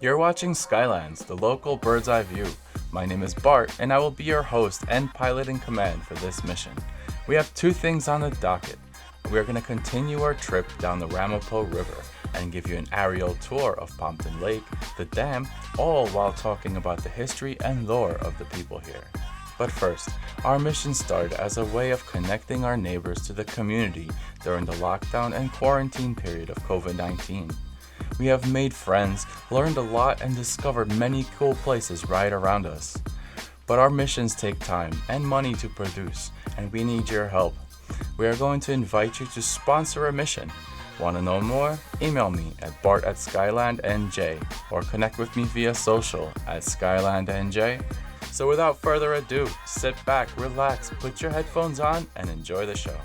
You're watching Skylands, the local bird's eye view. My name is Bart, and I will be your host and pilot in command for this mission. We have two things on the docket. We are going to continue our trip down the Ramapo River and give you an aerial tour of Pompton Lake, the dam, all while talking about the history and lore of the people here. But first, our mission started as a way of connecting our neighbors to the community during the lockdown and quarantine period of COVID-19. We have made friends, learned a lot, and discovered many cool places right around us. But our missions take time and money to produce, and we need your help. We are going to invite you to sponsor a mission. Want to know more? Email me at bart@skylandnj or connect with me via social at skylandnj. So without further ado, sit back, relax, put your headphones on, and enjoy the show.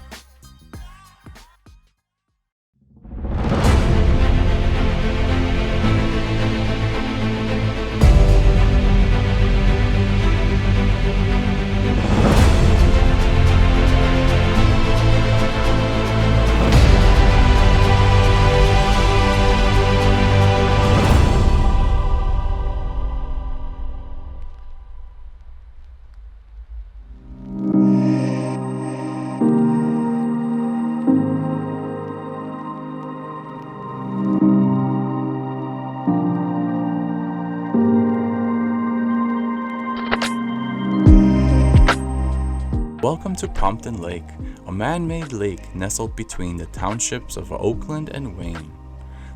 Welcome to Pompton Lake, a man-made lake nestled between the townships of Oakland and Wayne.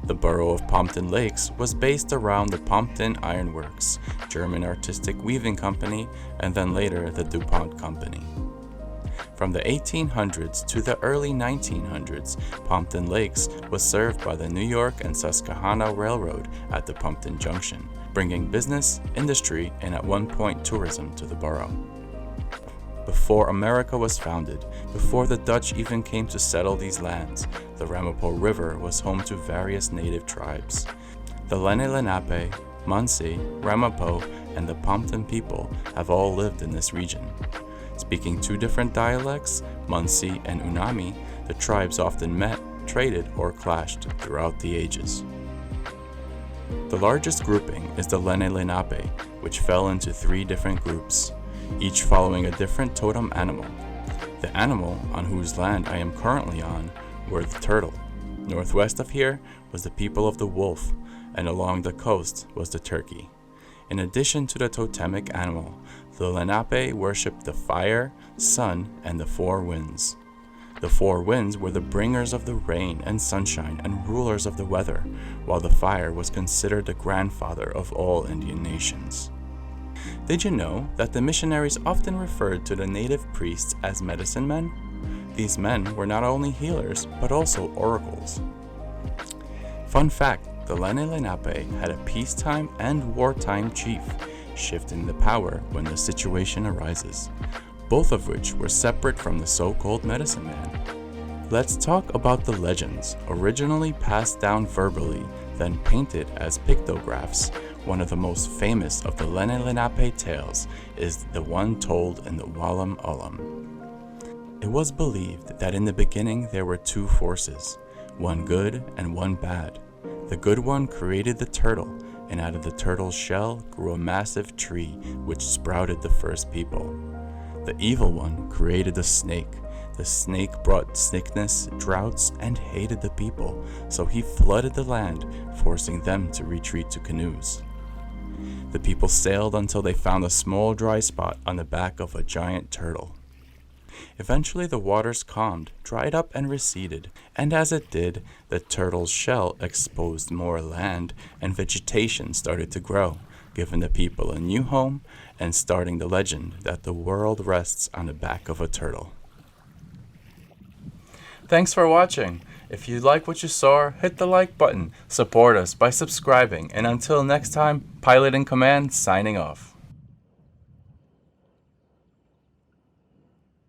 The borough of Pompton Lakes was based around the Pompton Iron Works, German artistic weaving company, and then later the DuPont Company. From the 1800s to the early 1900s, Pompton Lakes was served by the New York and Susquehanna Railroad at the Pompton Junction, bringing business, industry, and at one point tourism to the borough. Before America was founded, before the Dutch even came to settle these lands, the Ramapo River was home to various native tribes. The Lenne Lenape, Munsee, Ramapo, and the Pompton People have all lived in this region. Speaking two different dialects, Munsee and Unami, the tribes often met, traded, or clashed throughout the ages. The largest grouping is the Lenne Lenape, which fell into three different groups, each following a different totem animal. The animal on whose land I am currently on were the turtle. Northwest of here was the people of the wolf, and along the coast was the turkey. In addition to the totemic animal, the Lenape worshipped the fire, sun, and the four winds. The four winds were the bringers of the rain and sunshine and rulers of the weather, while the fire was considered the grandfather of all Indian nations. Did you know that the missionaries often referred to the native priests as medicine men? These men were not only healers, but also oracles. Fun fact, the Lenne Lenape had a peacetime and wartime chief, shifting the power when the situation arises, both of which were separate from the so-called medicine man. Let's talk about the legends, originally passed down verbally, then painted as pictographs. One of the most famous of the Lenne Lenape tales is the one told in the Wallam Ullum. It was believed that in the beginning there were two forces, one good and one bad. The good one created the turtle, and out of the turtle's shell grew a massive tree which sprouted the first people. The evil one created the snake. The snake brought sickness, droughts, and hated the people, so he flooded the land, forcing them to retreat to canoes. The people sailed until they found a small dry spot on the back of a giant turtle. Eventually the waters calmed, dried up, and receded, and as it did, the turtle's shell exposed more land, and vegetation started to grow, giving the people a new home and starting the legend that the world rests on the back of a turtle. Thanks for watching. If you like what you saw, hit the like button, support us by subscribing, and until next time, Pilot in Command signing off.